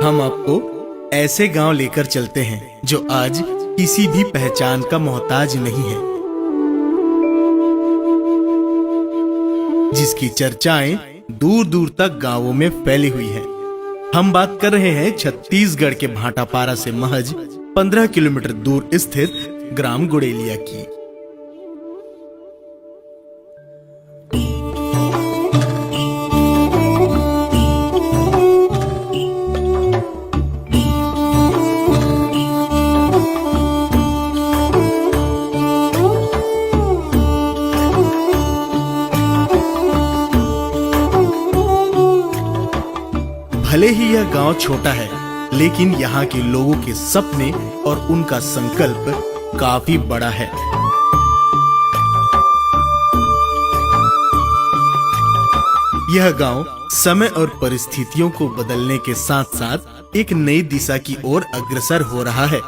हम आपको ऐसे गांव लेकर चलते हैं जो आज किसी भी पहचान का मोहताज नहीं है, जिसकी चर्चाएं दूर दूर तक गांवों में फैली हुई है। हम बात कर रहे हैं छत्तीसगढ़ के भाटापारा से महज 15 किलोमीटर दूर स्थित ग्राम गुड़ेलिया की। भले ही यह गांव छोटा है, लेकिन यहाँ के लोगों के सपने और उनका संकल्प काफी बड़ा है। यह गांव समय और परिस्थितियों को बदलने के साथ साथ एक नई दिशा की ओर अग्रसर हो रहा है।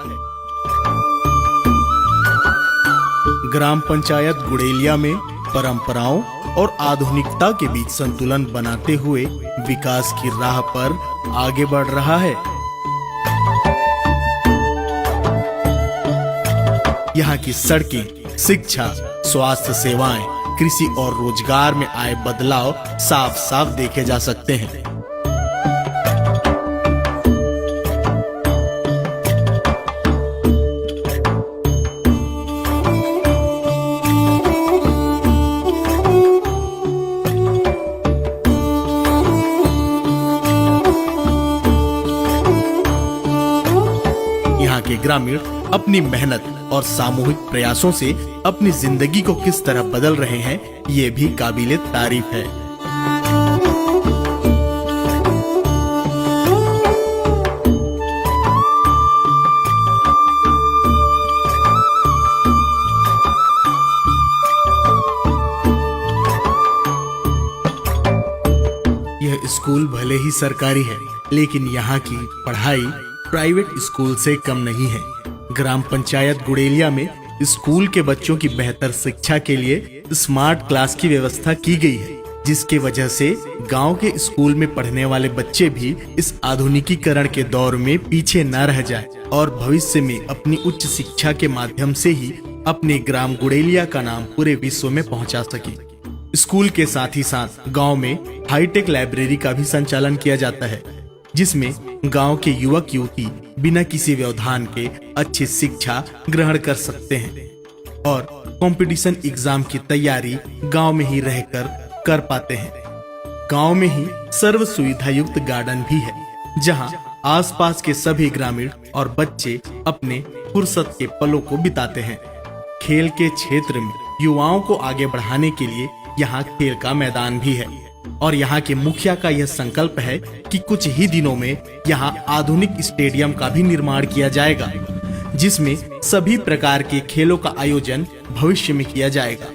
ग्राम पंचायत गुड़ेलिया में परंपराओं और आधुनिकता के बीच संतुलन बनाते हुए विकास की राह पर आगे बढ़ रहा है। यहाँ की सड़कें, शिक्षा, स्वास्थ्य सेवाएं, कृषि और रोजगार में आए बदलाव साफ साफ देखे जा सकते हैं। यहाँ के ग्रामीण अपनी मेहनत और सामूहिक प्रयासों से अपनी जिंदगी को किस तरह बदल रहे हैं, ये भी काबिले तारीफ है। यह स्कूल भले ही सरकारी है, लेकिन यहाँ की पढ़ाई प्राइवेट स्कूल से कम नहीं है। ग्राम पंचायत गुड़ेलिया में स्कूल के बच्चों की बेहतर शिक्षा के लिए स्मार्ट क्लास की व्यवस्था की गई है, जिसके वजह से गांव के स्कूल में पढ़ने वाले बच्चे भी इस आधुनिकीकरण के दौर में पीछे न रह जाए और भविष्य में अपनी उच्च शिक्षा के माध्यम से ही अपने ग्राम गुड़ेलिया का नाम पूरे विश्व में पहुंचा सके। स्कूल के साथ ही साथ गाँव में हाईटेक लाइब्रेरी का भी संचालन किया जाता है, जिसमें गांव के युवक युवती बिना किसी व्यवधान के अच्छी शिक्षा ग्रहण कर सकते हैं और कंपटीशन एग्जाम की तैयारी गांव में ही रहकर कर पाते हैं। गांव में ही सर्व सुविधा युक्त गार्डन भी है, जहां आसपास के सभी ग्रामीण और बच्चे अपने फुर्सत के पलों को बिताते हैं। खेल के क्षेत्र में युवाओं को आगे बढ़ाने के लिए यहाँ खेल का मैदान भी है और यहाँ के मुखिया का यह संकल्प है कि कुछ ही दिनों में यहाँ आधुनिक स्टेडियम का भी निर्माण किया जाएगा, जिसमें सभी प्रकार के खेलों का आयोजन भविष्य में किया जाएगा।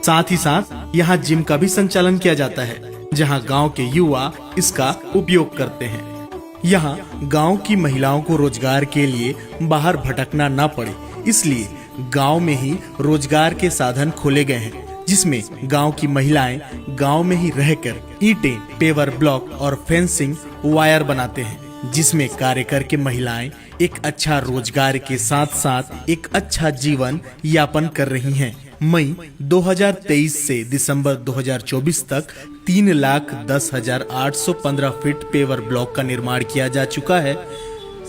साथ ही साथ यहाँ जिम का भी संचालन किया जाता है, जहाँ गांव के युवा इसका उपयोग करते हैं। यहाँ गांव की महिलाओं को रोजगार के लिए बाहर भटकना न पड़े, इसलिए गांव में ही रोजगार के साधन खोले गए हैं, जिसमें गांव की महिलाएं गांव में ही रहकर ईंटें, पेवर ब्लॉक और फेंसिंग वायर बनाते हैं, जिसमें कार्य करके महिलाएं एक अच्छा रोजगार के साथ साथ एक अच्छा जीवन यापन कर रही हैं। मई 2023 से दिसंबर 2024 तक 3,10,815 फीट पेवर ब्लॉक का निर्माण किया जा चुका है।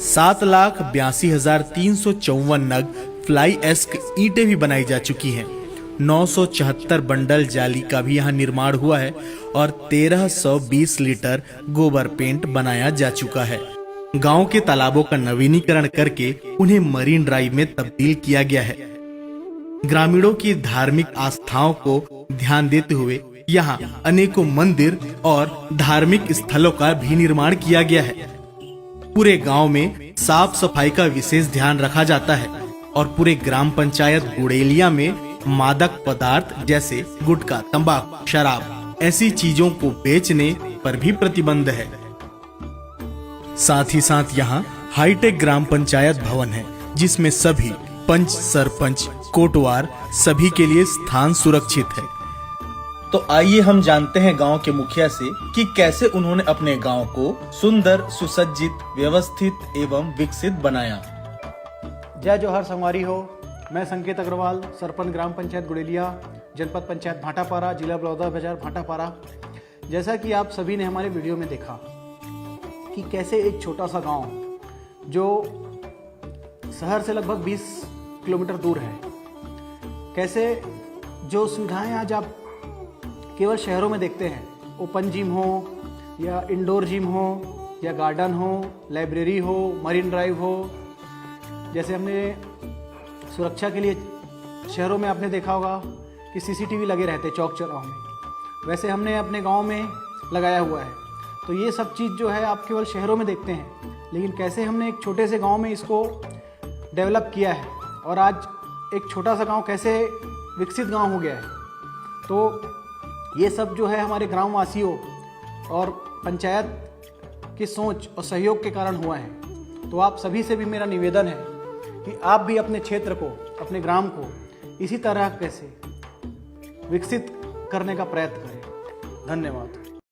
7,82,354 नग फ्लाई एस्क ईंटें भी बनाई जा चुकी हैं। 974 बंडल जाली का भी यहाँ निर्माण हुआ है और 1320 लीटर गोबर पेंट बनाया जा चुका है। गांव के तालाबों का नवीनीकरण करके उन्हें मरीन ड्राइव में तब्दील किया गया है। ग्रामीणों की धार्मिक आस्थाओं को ध्यान देते हुए यहाँ अनेकों मंदिर और धार्मिक स्थलों का भी निर्माण किया गया है। पूरे गांव में साफ सफाई का विशेष ध्यान रखा जाता है और पूरे ग्राम पंचायत गुड़ेलिया में मादक पदार्थ जैसे गुटखा, तंबाकू, शराब ऐसी चीजों को बेचने पर भी प्रतिबंध है। साथ ही साथ यहाँ हाईटेक ग्राम पंचायत भवन है, जिसमें सभी पंच, सरपंच, कोटवार सभी के लिए स्थान सुरक्षित है। तो आइए हम जानते हैं गांव के मुखिया से कि कैसे उन्होंने अपने गांव को सुंदर, सुसज्जित, व्यवस्थित एवं विकसित बनाया। जय जोहर संगवारी हो। मैं संकेत अग्रवाल, सरपंच ग्राम पंचायत गुड़ेलिया, जनपद पंचायत भाटापारा, जिला बलौदाबाजार भाटापारा। जैसा कि आप सभी ने हमारे वीडियो में देखा कि कैसे एक छोटा सा गांव जो शहर से लगभग 20 किलोमीटर दूर है, कैसे जो सुविधाएं आज आप केवल शहरों में देखते हैं, ओपन जिम हो या इंडोर जिम हो या गार्डन हो, लाइब्रेरी हो, मरीन ड्राइव हो, जैसे हमने सुरक्षा के लिए शहरों में आपने देखा होगा कि सीसीटीवी लगे रहते चौक चौराहों में, वैसे हमने अपने गांव में लगाया हुआ है। तो ये सब चीज़ जो है आप केवल शहरों में देखते हैं, लेकिन कैसे हमने एक छोटे से गांव में इसको डेवलप किया है और आज एक छोटा सा गांव कैसे विकसित गांव हो गया है। तो ये सब जो है हमारे ग्रामवासियों और पंचायत की सोच और सहयोग के कारण हुआ है। तो आप सभी से भी मेरा निवेदन है कि आप भी अपने क्षेत्र को, अपने ग्राम को इसी तरह कैसे विकसित करने का प्रयत्न करें। धन्यवाद।